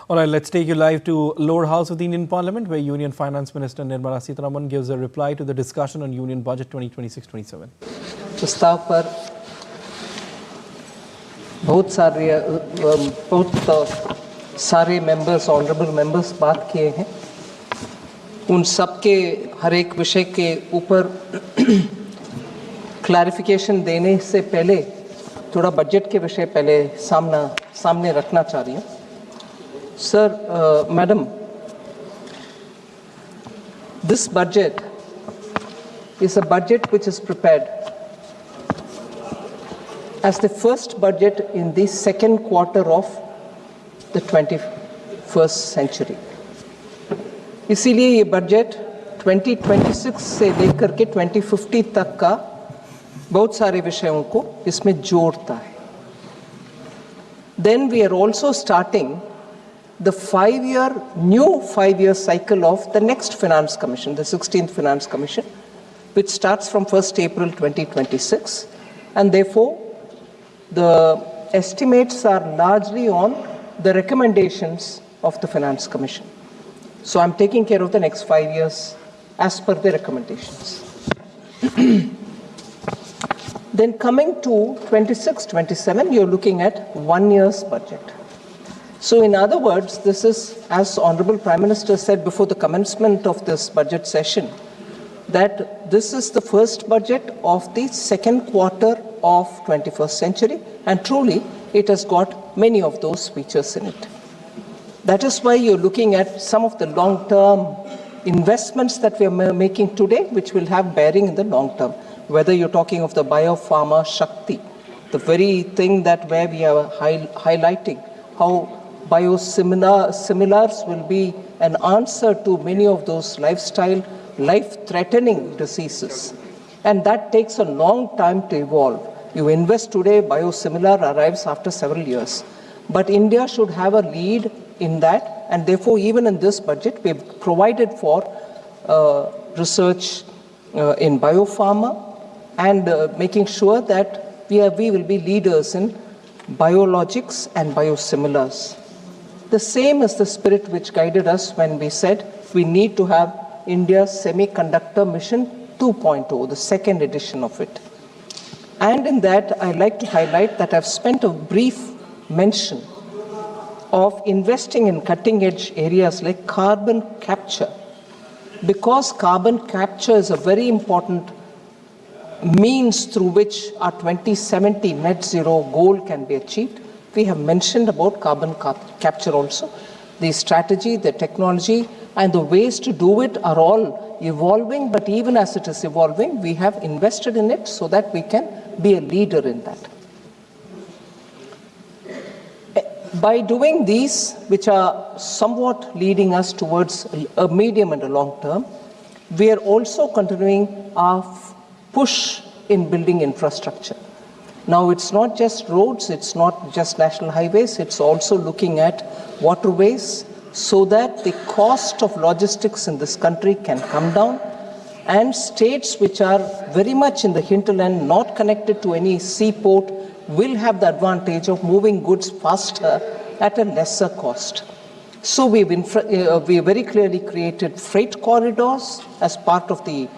All right, let's take you live to Lower House of the Indian Parliament, where Union Finance Minister Nirmala Sitharaman gives a reply to the discussion on Union Budget 2026-27. प्रस्ताव पर बहुत सारे members, honourable members बात किए हैं। उन सब के हर एक विषय के ऊपर क्लैरिफिकेशन देने से पहले थोड़ा बजट के विषय पहले सामने रखना चाह रही हूँ। Sir, Madam, this budget is a budget which is prepared as the first budget in the second quarter of the 21st century. इसीलिए ये बजट 2026 से लेकर के 2050 तक का बहुत सारे विषयों को इसमें जोड़ता है। Then we are also starting the new five-year cycle of the next Finance Commission, the 16th Finance Commission, which starts from 1st April 2026. And therefore, the estimates are largely on the recommendations of the Finance Commission. So I'm taking care of the next 5 years as per the recommendations. Then coming to 26-27, you're looking at 1 year's budget. So in other words, this is, as Honorable Prime Minister said before the commencement of this budget session, that this is the first budget of the second quarter of 21st century, and truly it has got many of those features in it. That is why you're looking at some of the long-term investments that we are making today, which will have bearing in the long term. Whether you're talking of the biopharma Shakti, the very thing that where we are highlighting how biosimilars will be an answer to many of those life-threatening diseases. And that takes a long time to evolve. You invest today, biosimilar arrives after several years. But India should have a lead in that, and therefore even in this budget, we've provided for research in biopharma and making sure that we will be leaders in biologics and biosimilars. The same is the spirit which guided us when we said we need to have India's Semiconductor Mission 2.0, the second edition of it. And in that, I'd like to highlight that I've spent a brief mention of investing in cutting-edge areas like carbon capture. Because carbon capture is a very important means through which our 2070 net zero goal can be achieved. We have mentioned about carbon capture also. The strategy, the technology, and the ways to do it are all evolving, but even as it is evolving, we have invested in it so that we can be a leader in that. By doing these, which are somewhat leading us towards a medium and a long term, we are also continuing our push in building infrastructure. Now, it's not just roads, it's not just national highways, it's also looking at waterways so that the cost of logistics in this country can come down, and states which are very much in the hinterland, not connected to any seaport, will have the advantage of moving goods faster at a lesser cost. So we very clearly created freight corridors as part of the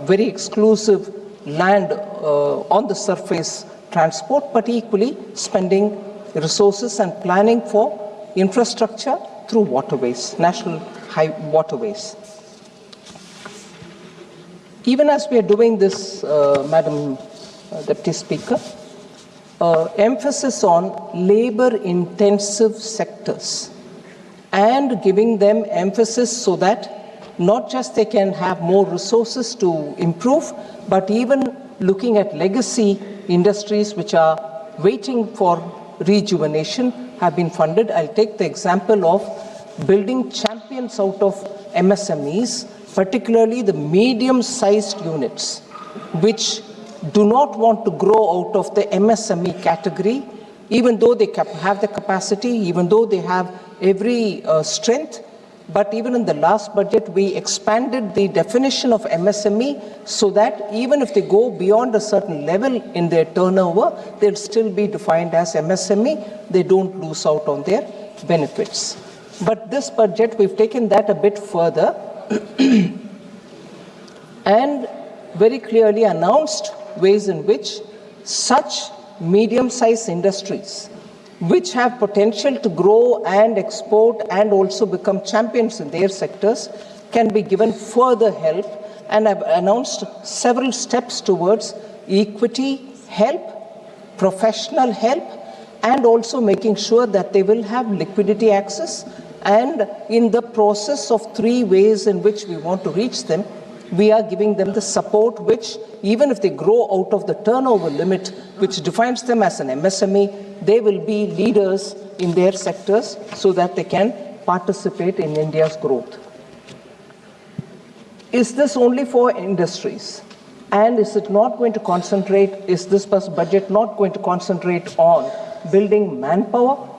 very exclusive land on the surface transport, but equally spending resources and planning for infrastructure through waterways, national high waterways. Even as we are doing this, Madam Deputy Speaker, emphasis on labor-intensive sectors and giving them emphasis so that not just they can have more resources to improve, but even looking at legacy industries which are waiting for rejuvenation have been funded. I'll take the example of building champions out of MSMEs, particularly the medium-sized units, which do not want to grow out of the MSME category, even though they have the capacity, even though they have every strength. But even in the last budget, we expanded the definition of MSME so that even if they go beyond a certain level in their turnover, they'll still be defined as MSME. They don't lose out on their benefits. But this budget, we've taken that a bit further and very clearly announced ways in which such medium-sized industries, which have potential to grow and export and also become champions in their sectors, can be given further help. And I've announced several steps towards equity help, professional help, and also making sure that they will have liquidity access. And in the process of 3 ways in which we want to reach them, we are giving them the support which, even if they grow out of the turnover limit, which defines them as an MSME, they will be leaders in their sectors so that they can participate in India's growth. Is this only for industries? And is it not going to concentrate, is this budget not going to concentrate on building manpower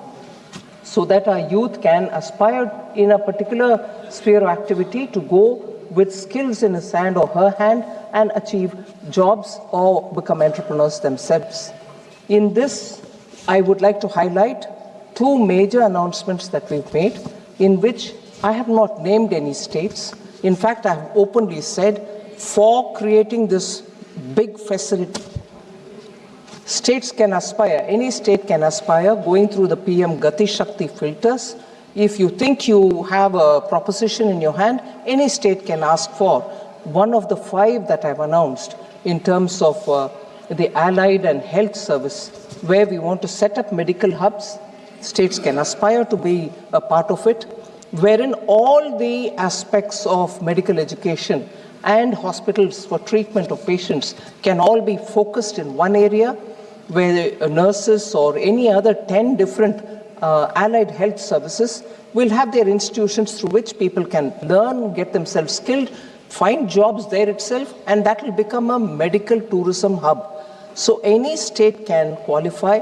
so that our youth can aspire in a particular sphere of activity to go with skills in his hand or her hand and achieve jobs or become entrepreneurs themselves? In this, I would like to highlight 2 major announcements that we've made, in which I have not named any states. In fact, I have openly said, for creating this big facility, states can aspire, any state can aspire, going through the PM Gati Shakti filters. If you think you have a proposition in your hand, any state can ask for one of the 5 that I've announced in terms of the allied and health service, where we want to set up medical hubs. States can aspire to be a part of it, wherein all the aspects of medical education and hospitals for treatment of patients can all be focused in one area, where nurses or any other 10 different allied health services will have their institutions through which people can learn, get themselves skilled, find jobs there itself, and that will become a medical tourism hub. So any state can qualify,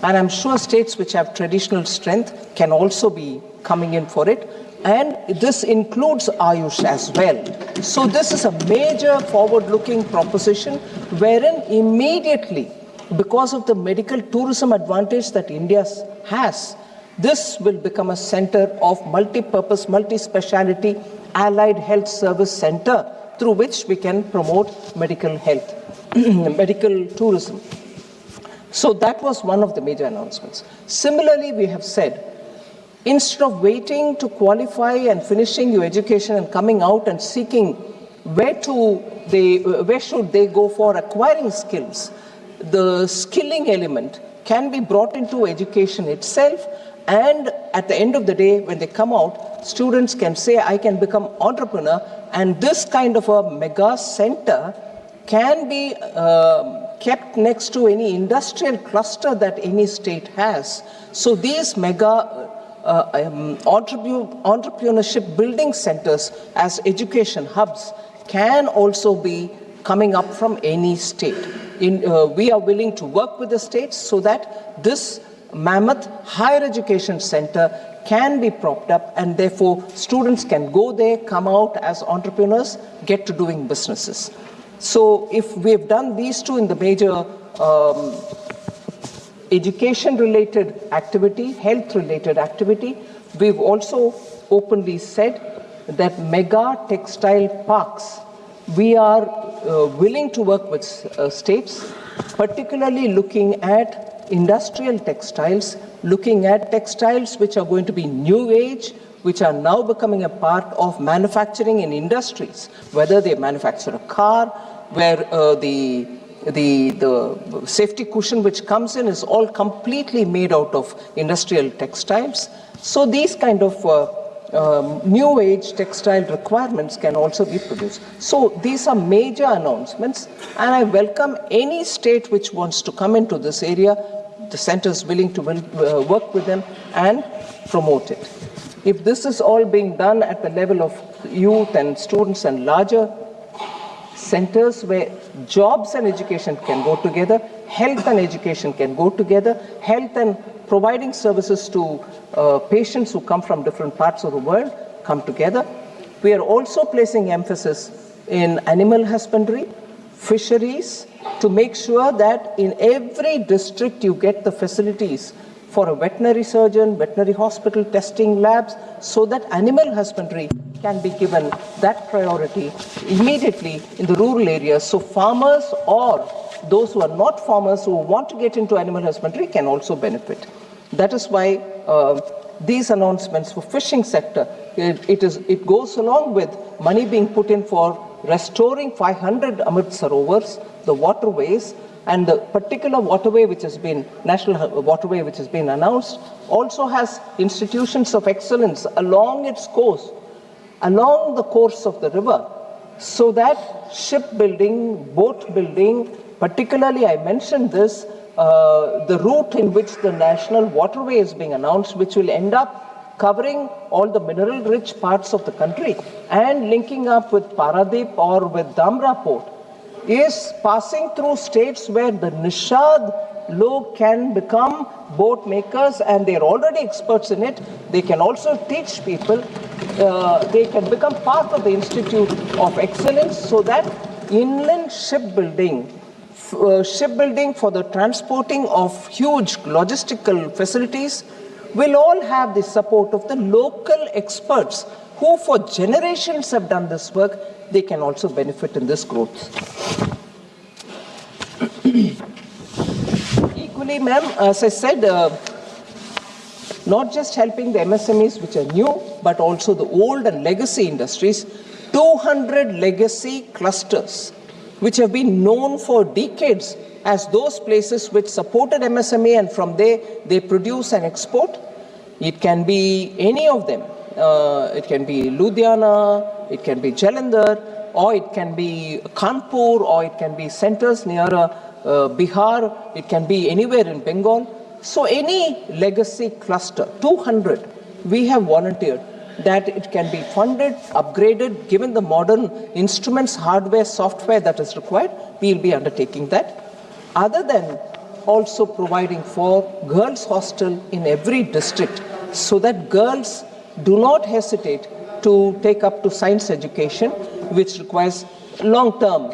and I'm sure states which have traditional strength can also be coming in for it. And this includes Ayush as well. So this is a major forward-looking proposition wherein immediately, because of the medical tourism advantage that India has, this will become a center of multi-purpose, multi-speciality, allied health service center through which we can promote medical health, medical tourism. So that was one of the major announcements. Similarly, we have said, instead of waiting to qualify and finishing your education and coming out and seeking where should they go for acquiring skills, the skilling element can be brought into education itself, and at the end of the day, when they come out, students can say, I can become entrepreneur, and this kind of a mega center can be kept next to any industrial cluster that any state has. So these mega entrepreneurship building centers as education hubs can also be coming up from any state. We are willing to work with the states so that this mammoth higher education center can be propped up, and therefore students can go there, come out as entrepreneurs, get to doing businesses. So if we've done these 2 in the major education-related activity, health-related activity, we've also openly said that mega textile parks, we are willing to work with states, particularly looking at industrial textiles, looking at textiles which are going to be new age, which are now becoming a part of manufacturing in industries, whether they manufacture a car, where the safety cushion which comes in is all completely made out of industrial textiles. So these kind of new age textile requirements can also be produced. So these are major announcements, and I welcome any state which wants to come into this area. The center is willing to work with them and promote it. If this is all being done at the level of youth and students and larger centers where jobs and education can go together, health and education can go together, health and providing services to patients who come from different parts of the world come together. We are also placing emphasis in animal husbandry, fisheries, to make sure that in every district you get the facilities for a veterinary surgeon, veterinary hospital, testing labs, so that animal husbandry can be given that priority immediately in the rural areas. So farmers or those who are not farmers who want to get into animal husbandry can also benefit. That is why these announcements for fishing sector, it goes along with money being put in for restoring 500 Amrit Sarovars, the waterways, and the particular waterway which has been, national waterway which has been announced, also has institutions of excellence along its course, along the course of the river, so that shipbuilding, boat building, particularly I mentioned this, the route in which the national waterway is being announced, which will end up covering all the mineral-rich parts of the country and linking up with Paradip or with Dhamra port, is passing through states where the Nishad log can become boat makers, and they're already experts in it. They can also teach people. They can become part of the Institute of Excellence, so that inland shipbuilding for the transporting of huge logistical facilities will all have the support of the local experts who for generations have done this work. They can also benefit in this growth. Equally, ma'am, as I said, not just helping the MSMEs which are new, but also the old and legacy industries, 200 legacy clusters which have been known for decades as those places which supported MSME, and from there they produce and export. It can be any of them. It can be Ludhiana, it can be Jalandhar, or it can be Kanpur, or it can be centers near Bihar, it can be anywhere in Bengal. So any legacy cluster, 200, we have volunteered that it can be funded, upgraded, given the modern instruments, hardware, software that is required. We will be undertaking that. Other than also providing for girls' hostel in every district, so that girls do not hesitate to take up to science education, which requires long-term,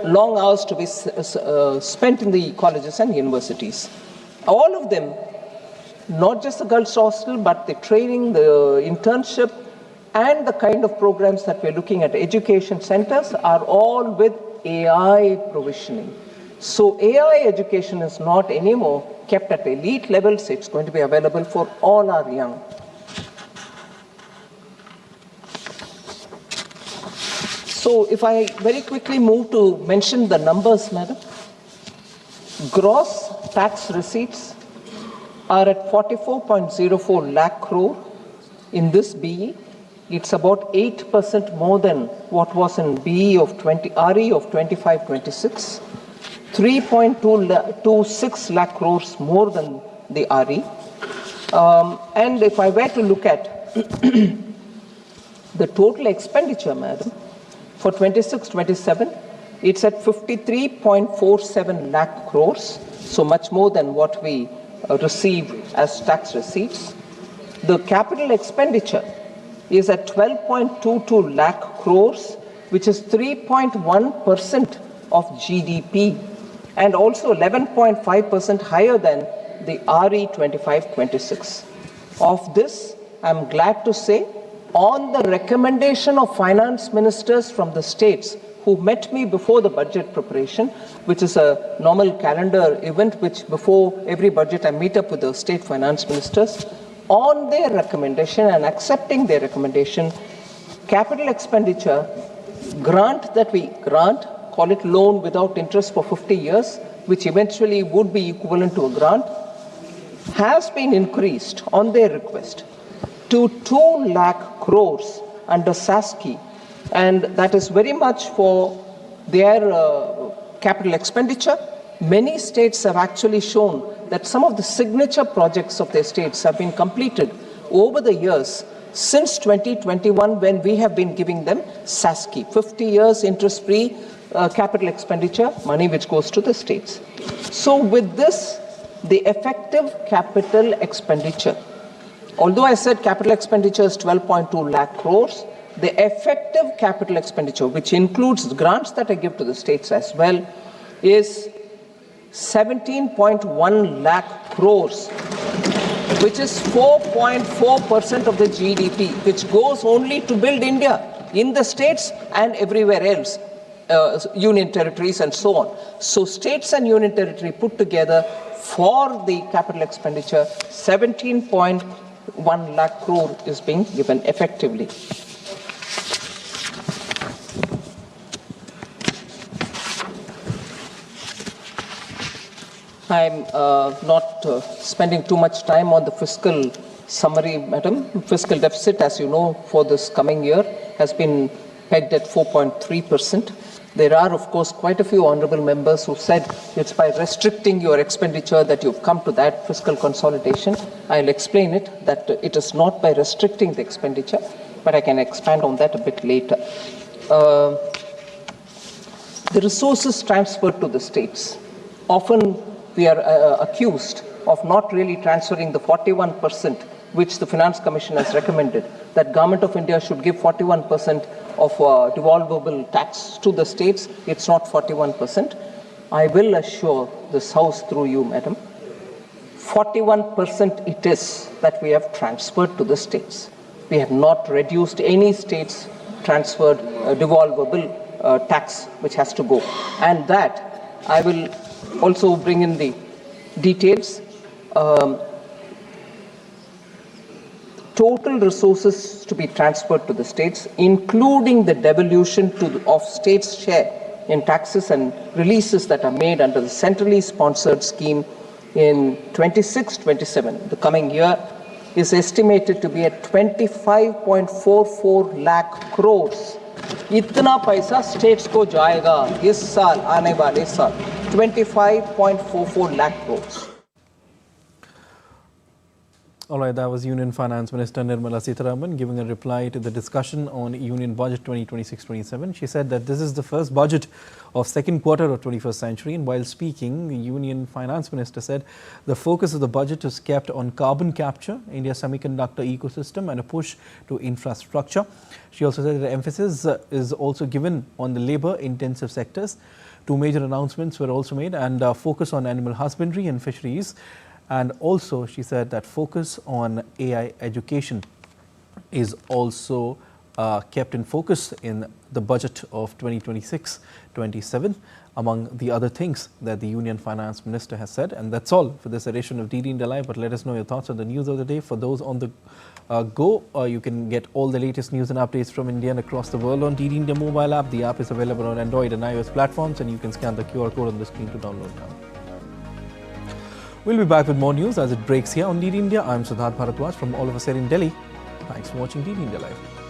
long hours to be spent in the colleges and universities. All of them, not just the girls' hostel, but the training, the internship, and the kind of programs that we're looking at, education centers, are all with AI provisioning. So AI education is not anymore kept at elite levels. It's going to be available for all our young. So if I very quickly move to mention the numbers, madam. Gross tax receipts are at 44.04 lakh crore in this BE. It's about 8% more than what was in BE of RE of 25-26. 3.26 lakh crores more than the RE. And if I were to look at the total expenditure, madam, for 26-27, it's at 53.47 lakh crores, so much more than what we receive as tax receipts. The capital expenditure is at 12.22 lakh crores, which is 3.1% of GDP, and also 11.5% higher than the RE 25-26. Of this, I'm glad to say, on the recommendation of finance ministers from the states who met me before the budget preparation, which is a normal calendar event, which before every budget I meet up with the state finance ministers, on their recommendation and accepting their recommendation, capital expenditure grant that we grant, call it loan without interest for 50 years, which eventually would be equivalent to a grant, has been increased on their request to 2 lakh crores under SASKI, and that is very much for their capital expenditure. Many states have actually shown that some of the signature projects of their states have been completed over the years since 2021, when we have been giving them SASKI, 50 years interest-free capital expenditure, money which goes to the states. So with this, the effective capital expenditure, although I said capital expenditure is 12.2 lakh crores, the effective capital expenditure, which includes grants that I give to the states as well, is 17.1 lakh crores, which is 4.4% of the GDP, which goes only to build India in the states and everywhere else, union territories and so on. So states and union territory put together for the capital expenditure, 17.1 lakh crore is being given effectively. I'm not spending too much time on the fiscal summary, madam. Fiscal deficit, as you know, for this coming year has been pegged at 4.3%. There are, of course, quite a few honorable members who said it's by restricting your expenditure that you've come to that fiscal consolidation. I'll explain it, that it is not by restricting the expenditure, but I can expand on that a bit later. The resources transferred to the states. Often we are accused of not really transferring the 41% which the Finance Commission has recommended, that Government of India should give 41% of devolvable tax to the states. It's not 41%. I will assure this House through you, madam, 41% it is that we have transferred to the states. We have not reduced any states transferred devolvable tax which has to go. And that I will also bring in the details. Total resources to be transferred to the states, including the devolution of states' share in taxes and releases that are made under the centrally sponsored scheme in 26-27, the coming year, is estimated to be at 25.44 lakh crores. इतना पैसा states को जाएगा इस साल, आने वाले साल, 25.44 lakh crores. All right, that was Union Finance Minister Nirmala Sitharaman giving a reply to the discussion on Union Budget 2026-27. She said that this is the first budget of second quarter of 21st century, and while speaking, the Union Finance Minister said the focus of the budget is kept on carbon capture, India's semiconductor ecosystem, and a push to infrastructure. She also said that emphasis is also given on the labor-intensive sectors. Two major announcements were also made, and focus on animal husbandry and fisheries. And also, she said that focus on AI education is also kept in focus in the budget of 2026-27, among the other things that the Union Finance Minister has said. And that's all for this edition of DD India Live. But let us know your thoughts on the news of the day. For those on the go, you can get all the latest news and updates from India and across the world on DD India mobile app. The app is available on Android and iOS platforms, and you can scan the QR code on the screen to download now. We'll be back with more news as it breaks here on DD India. I'm Prasar Bharati from all of us here in Delhi. Thanks for watching DD India Live.